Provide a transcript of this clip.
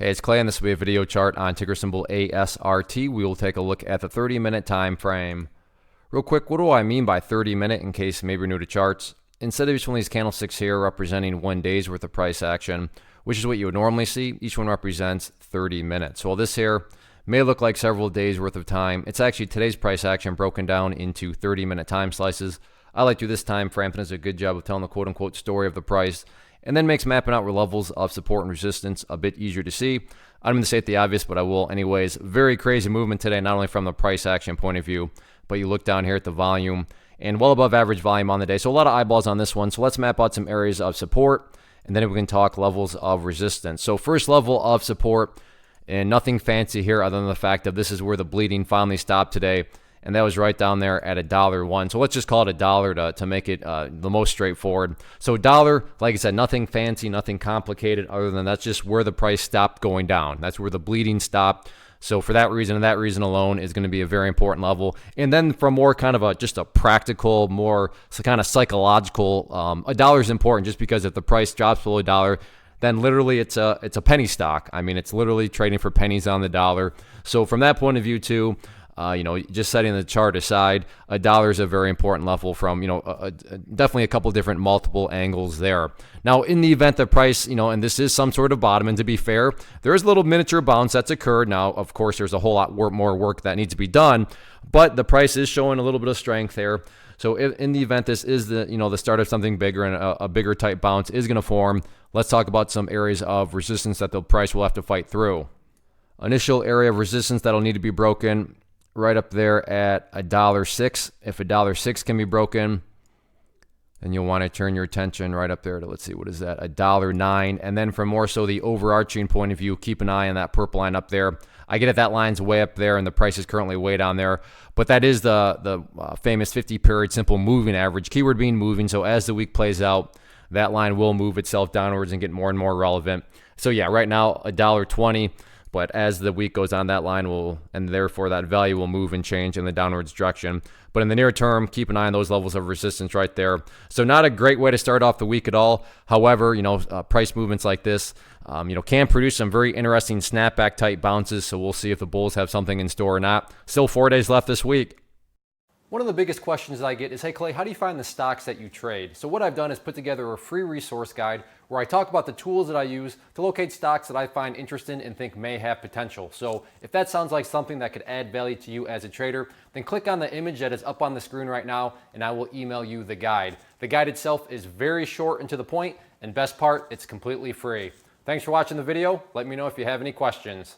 Hey, it's Clay, and this will be a video chart on ticker symbol ASRT. We will take a look at the 30-minute time frame. Real quick, what do I mean by 30-minute in case maybe you're new to charts? Instead of each one of these candlesticks here representing 1 day's worth of price action, which is what you would normally see, each one represents 30 minutes. So while this here may look like several days worth of time, it's actually today's price action broken down into 30-minute time slices. I like to do this time frame, and does a good job of telling the quote-unquote story of the price, and then makes mapping out levels of support and resistance a bit easier to see. I don't mean to state the obvious, but I will anyways. Very crazy movement today, not only from the price action point of view, but you look down here at the volume, and well above average volume on the day. So a lot of eyeballs on this one. So let's map out some areas of support, and then we can talk levels of resistance. So first level of support, and nothing fancy here other than the fact that this is where the bleeding finally stopped today, and that was right down there at $1.01. So let's just call it $1 to make it the most straightforward. So $1, like I said, nothing fancy, nothing complicated other than that's just where the price stopped going down. That's where the bleeding stopped. So for that reason and that reason alone is going to be a very important level. And then from more kind of just a practical, more kind of psychological, $1 is important just because if the price drops below $1, then literally it's a penny stock. I mean, it's literally trading for pennies on the dollar. So from that point of view too, just setting the chart aside, $1 is a very important level from, definitely a couple different multiple angles there. Now, in the event the price, and this is some sort of bottom, and to be fair, there is a little miniature bounce that's occurred. Now, of course, there's a whole lot more work that needs to be done, but the price is showing a little bit of strength there. So in the event this is the start of something bigger and a bigger type bounce is going to form, let's talk about some areas of resistance that the price will have to fight through. Initial area of resistance that'll need to be broken right up there at $1.06. If $1.06 can be broken, then you'll want to turn your attention right up there to, let's see, what is that, $1.09. And then from more so the overarching point of view, keep an eye on that purple line up there. I get it, that line's way up there and the price is currently way down there, but that is the famous 50-period simple moving average, keyword being moving. So as the week plays out, that line will move itself downwards and get more and more relevant. So yeah, right now $1.20. But as the week goes on, that line will, and therefore that value will move and change in the downwards direction. But in the near term, keep an eye on those levels of resistance right there. So not a great way to start off the week at all. However, price movements like this, can produce some very interesting snapback type bounces. So we'll see if the bulls have something in store or not. Still 4 days left this week. One of the biggest questions I get is, hey Clay, how do you find the stocks that you trade? So what I've done is put together a free resource guide where I talk about the tools that I use to locate stocks that I find interesting and think may have potential. So if that sounds like something that could add value to you as a trader, then click on the image that is up on the screen right now and I will email you the guide. The guide itself is very short and to the point, and best part, it's completely free. Thanks for watching the video. Let me know if you have any questions.